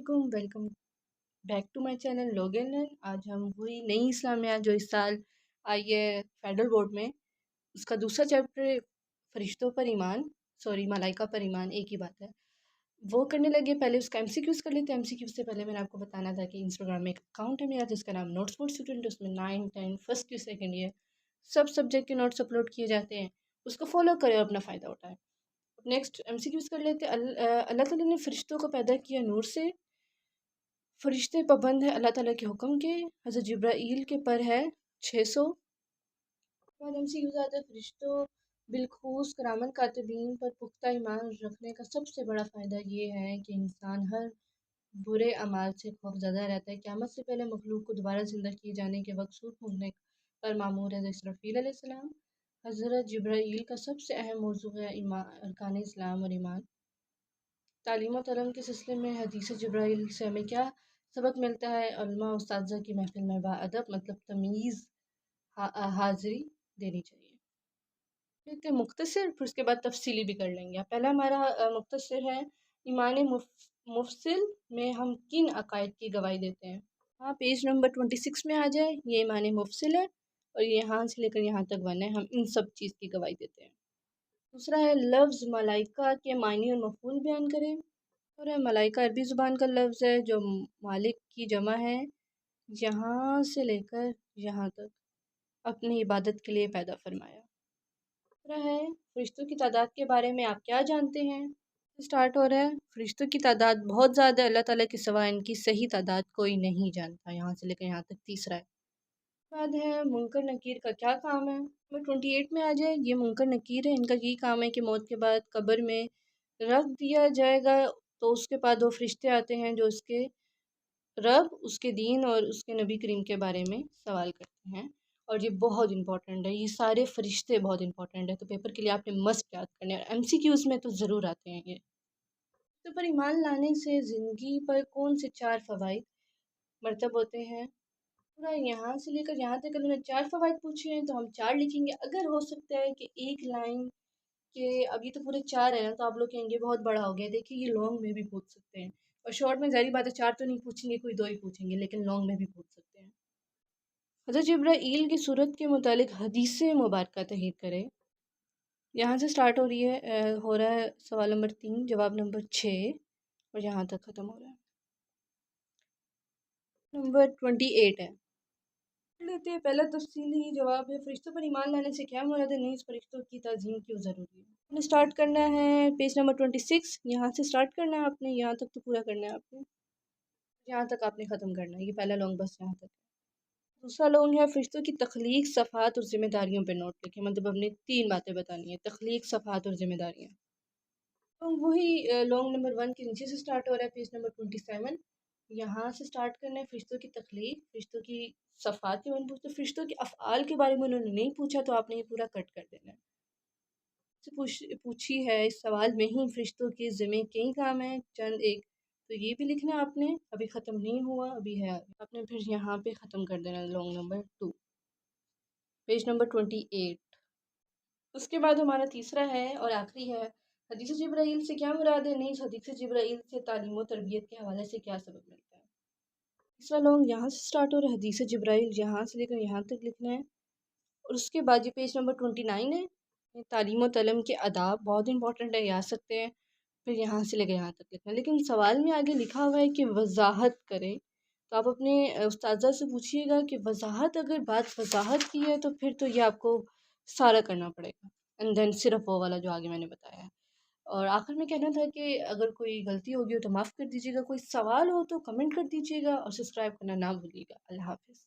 علیکم، welcome back to my channel login learn. آج ہم وہی نئی اسلامیات جو اس سال آئی ہے فیڈرل بورڈ میں، اس کا دوسرا چیپٹر فرشتوں پر ایمان، ملائکہ پر ایمان ایک ہی بات ہے، وہ کرنے لگے۔ پہلے اس کا ایم سی کیوز کر لیتے ہیں۔ ایم سی کیوز سے پہلے میں نے آپ کو بتانا تھا کہ انسٹاگرام میں ایک اکاؤنٹ ہے میرا جس کا نام نوٹس فور اسٹوڈنٹ ہے، اس میں 9 10 فرسٹ کی سیکنڈ ایئر سب سبجیکٹ کے نوٹس اپلوڈ کیے جاتے ہیں، اس کو فالو کرے اور اپنا فائدہ اٹھائے۔ نیکسٹ ایم سی کیوز کر لیتے ہیں۔ اللہ تعالیٰ نے فرشتوں کو پیدا کیا نور سے، فرشتے پابند ہیں اللہ تعالیٰ کے حکم کے، حضرت جبرائیل کے پر ہے 600۔ بعد ایم سی کیوز آتا ہے فرشتوں بالخصوص کرامت کاتبین پر پختہ ایمان رکھنے کا سب سے بڑا فائدہ یہ ہے کہ انسان ہر برے اعمال سے خوف زدہ رہتا ہے۔ قیامت سے پہلے مخلوق کو دوبارہ زندہ کیے جانے کے وقت سور پھونکنے پر مامور ہے اسرافیل علیہ السلام۔ حضرت جبرائیل کا سب سے اہم موضوع ہے ارکان اسلام اور ایمان۔ تعلیم و تعلم کے سلسلے میں حدیث جبرائیل سے ہمیں کیا سبق ملتا ہے؟ علماء اساتذہ کی محفل میں باادب مطلب تمیز حاضری دینی چاہیے۔ لیتے ہیں مختصر، پھر اس کے بعد تفصیلی بھی کر لیں گے۔ پہلا ہمارا مختصر ہے ایمان مفصل میں ہم کن عقائد کی گواہی دیتے ہیں؟ ہاں، پیج نمبر 26 میں آ جائے، یہ ایمان مفصل ہے اور یہاں سے لے کر یہاں تک ون ہے، ہم ان سب چیز کی گواہی دیتے ہیں۔ دوسرا ہے لفظ ملائکہ کے معنی اور مفعول بیان کریں، اور ملائکہ عربی زبان کا لفظ ہے جو مالک کی جمع ہے، یہاں سے لے کر یہاں تک اپنی عبادت کے لیے پیدا فرمایا۔ دوسرا ہے فرشتوں کی تعداد کے بارے میں آپ کیا جانتے ہیں؟ اسٹارٹ ہو رہا ہے، فرشتوں کی تعداد بہت زیادہ، اللہ تعالیٰ کے سوا ان کی صحیح تعداد کوئی نہیں جانتا، یہاں سے لے کر یہاں تک تیسرا ہے۔ بعد ہے منکر نکیر کا کیا کام ہے؟ نمبر 28 میں آ جائے، یہ منکر نکیر ہے، ان کا یہی کام ہے کہ موت کے بعد قبر میں رکھ دیا جائے گا، تو اس کے بعد وہ فرشتے آتے ہیں جو اس کے رب، اس کے دین اور اس کے نبی کریم کے بارے میں سوال کرتے ہیں، اور یہ بہت امپورٹنٹ ہے، یہ سارے فرشتے بہت امپورٹنٹ ہے، تو پیپر کے لیے آپ نے مسٹ یاد کرنے ہیں، اور ایم سی کیوز میں تو ضرور آتے ہیں یہ۔ تو پر ایمان لانے سے زندگی پر کون سے 4 فوائد مرتب ہوتے ہیں؟ پورا یہاں سے لے کر یہاں تک انہوں نے 4 فوائد پوچھے ہیں، تو ہم 4 لکھیں گے۔ اگر ہو سکتا ہے کہ ایک لائن کے، اب یہ تو پورے 4 ہیں نا، تو آپ لوگ کہیں گے بہت بڑا ہو گیا، دیکھیے یہ لانگ میں بھی پوچھ سکتے ہیں، اور شارٹ میں ظاہری بات ہے 4 تو نہیں پوچھیں گے، کوئی 2 ہی پوچھیں گے، لیکن لانگ میں بھی پوچھ سکتے ہیں۔ حضرت جبرائیل کی صورت کے متعلق حدیث مبارکہ تحریر کرے، یہاں سے سٹارٹ ہو رہی ہے، ہو رہا ہے سوال نمبر 3 جواب نمبر 6 اور یہاں تک ختم ہو رہا ہے۔ نمبر 28 ہے، لیتے ہیں پہلا تفصیلی جواب ہے فرشتوں پر ایمان لانے سے کیا مراد ہے، نیز فرشتوں کی تعظیم کیوں ضروری ہے؟ آپ نے سٹارٹ کرنا ہے پیج نمبر 26، یہاں سے سٹارٹ کرنا ہے آپ نے، یہاں تک تو پورا کرنا ہے آپ نے، یہاں تک آپ نے ختم کرنا ہے، یہ پہلا لانگ بس یہاں تک۔ دوسرا لانگ ہے فرشتوں کی تخلیق، صفات اور ذمہ داریوں پہ نوٹ لکھیں، مطلب ہم نے 3 باتیں بتانی ہیں، تخلیق، صفات اور ذمہ داریاں۔ تو وہی لانگ نمبر 1 کے نیچے سے سٹارٹ ہو رہا ہے، پیج نمبر 27، یہاں سے سٹارٹ کرنا ہے فرشتوں کی تخلیق، فرشتوں کی صفات کے بارے میں پوچھتے، فرشتوں کے افعال کے بارے میں انہوں نے نہیں پوچھا، تو آپ نے یہ پورا کٹ کر دینا ہے۔ سے پوچھی ہے اس سوال میں ہی فرشتوں کے ذمہ کئی کام ہیں، چند ایک تو یہ بھی لکھنا ہے آپ نے، ابھی ختم نہیں ہوا، ابھی ہے، آپ نے پھر یہاں پہ ختم کر دینا لانگ نمبر 2 پیج نمبر 28۔ اس کے بعد ہمارا تیسرا ہے اور آخری ہے حدیث جبرائیل سے کیا مراد ہے، نہیں حدیث جبرائیل سے تعلیم و تربیت کے حوالے سے کیا سبق ملتا ہے۔ تیسرا لانگ یہاں سے سٹارٹ ہو رہا ہے، حدیث جبرائیل یہاں سے لے کر یہاں تک لکھنا ہے، اور اس کے بعد یہ پیج نمبر 29 ہے، تعلیم و تعلم کے آداب بہت امپورٹنٹ ہے، یہ آ سکتے ہیں، پھر یہاں سے لے کر یہاں تک لکھنا ہے، لیکن سوال میں آگے لکھا ہوا ہے کہ وضاحت کرے، تو آپ اپنے استاذہ سے پوچھیے گا کہ وضاحت، اگر بات وضاحت کی ہے تو پھر تو یہ آپ کو سارا کرنا پڑے گا، اینڈ دین صرف وہ والا جو آگے میں نے بتایا ہے۔ اور آخر میں کہنا تھا کہ اگر کوئی غلطی ہوگی ہو تو معاف کر دیجیے گا، کوئی سوال ہو تو کمنٹ کر دیجیے گا، اور سبسکرائب کرنا نہ بھولیے گا۔ اللہ حافظ۔